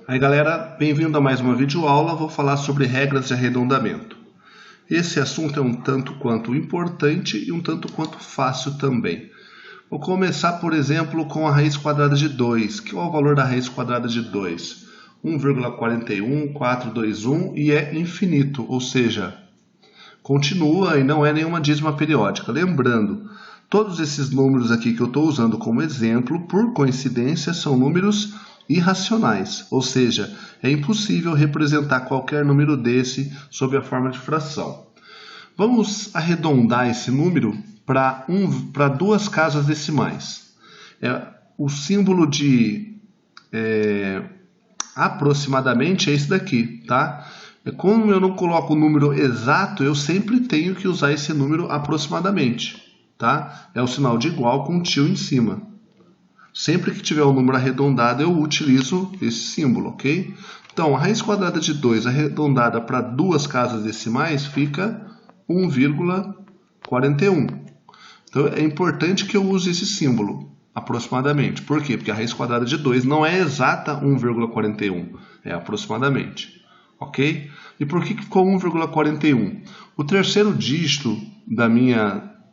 Aí galera, bem-vindo a mais uma videoaula. Vou falar sobre regras de arredondamento. Esse assunto é um tanto quanto importante e um tanto quanto fácil também. Vou começar, por exemplo, com a raiz quadrada de 2. Qual é o valor da raiz quadrada de 2? 1,41421 e é infinito, ou seja, continua e não é nenhuma dízima periódica. Lembrando, todos esses números aqui que eu estou usando como exemplo, por coincidência, são números irracionais, ou seja, é impossível representar qualquer número desse sob a forma de fração. Vamos arredondar esse número para duas casas decimais. O símbolo de aproximadamente é esse daqui, tá? Como eu não coloco o número exato, eu sempre tenho que usar esse número aproximadamente, tá? É o sinal de igual com o tio em cima. Sempre que tiver um número arredondado, eu utilizo esse símbolo, ok? Então, a raiz quadrada de 2 arredondada para duas casas decimais fica 1,41. Então, é importante que eu use esse símbolo, aproximadamente. Por quê? Porque a raiz quadrada de 2 não é exata 1,41, é aproximadamente, ok? E por que ficou 1,41? O terceiro dígito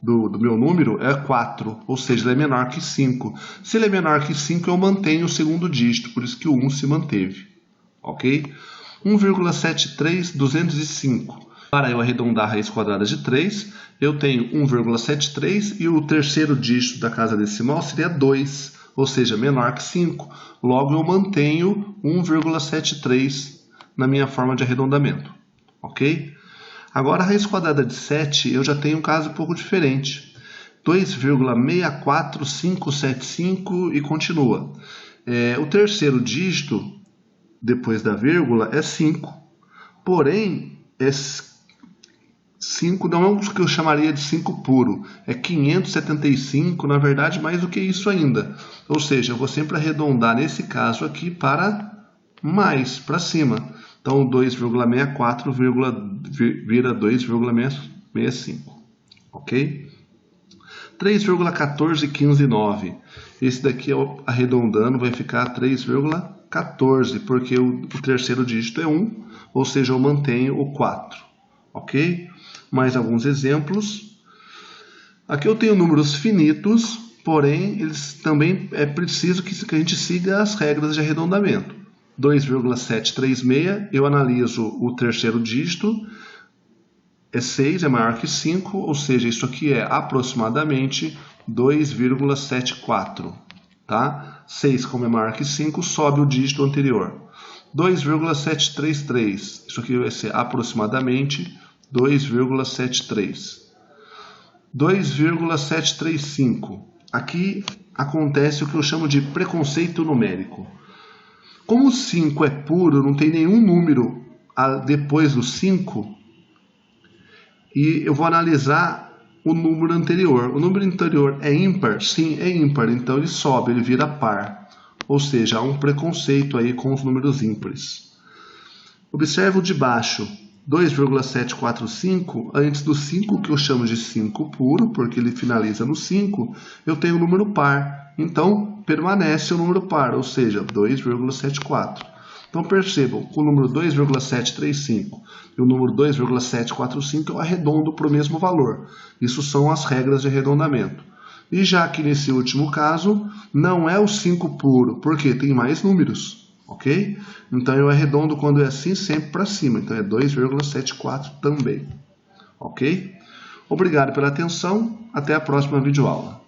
do meu número é 4, ou seja, ele é menor que 5. Se ele é menor que 5, eu mantenho o segundo dígito, por isso que o 1 se manteve, ok? 1,73205. Para eu arredondar a raiz quadrada de 3, eu tenho 1,73 e o terceiro dígito da casa decimal seria 2, ou seja, menor que 5. Logo, eu mantenho 1,73 na minha forma de arredondamento, ok? Agora, a raiz quadrada de 7, eu já tenho um caso um pouco diferente. 2,64575 e continua. O terceiro dígito, depois da vírgula, é 5. Porém, 5 não é o que eu chamaria de 5 puro. É 575, na verdade, mais do que isso ainda. Ou seja, eu vou sempre arredondar, nesse caso aqui, para mais, para cima. Então, 2,64 vira 2,65, ok? 3,14159. Esse daqui, arredondando, vai ficar 3,14, porque o terceiro dígito é 1, ou seja, eu mantenho o 4, ok? Mais alguns exemplos. Aqui eu tenho números finitos, porém, eles também é preciso que a gente siga as regras de arredondamento. 2,736, eu analiso o terceiro dígito, é 6, é maior que 5, ou seja, isso aqui é aproximadamente 2,74, tá? 6, como é maior que 5, sobe o dígito anterior. 2,733, isso aqui vai ser aproximadamente 2,73. 2,735, aqui acontece o que eu chamo de preconceito numérico. Como o 5 é puro, não tem nenhum número depois do 5, e eu vou analisar o número anterior. O número anterior é ímpar? Sim, é ímpar, então ele sobe, ele vira par. Ou seja, há um preconceito aí com os números ímpares. Observe o de baixo, 2,745, antes do 5, que eu chamo de 5 puro, porque ele finaliza no 5, eu tenho o número par. Então, permanece o número par, ou seja, 2,74. Então, percebam, com o número 2,735 e o número 2,745 eu arredondo para o mesmo valor. Isso são as regras de arredondamento. E já que nesse último caso, não é o 5 puro, porque tem mais números, ok? Então, eu arredondo quando é assim, sempre para cima. Então, é 2,74 também, ok? Obrigado pela atenção, até a próxima videoaula.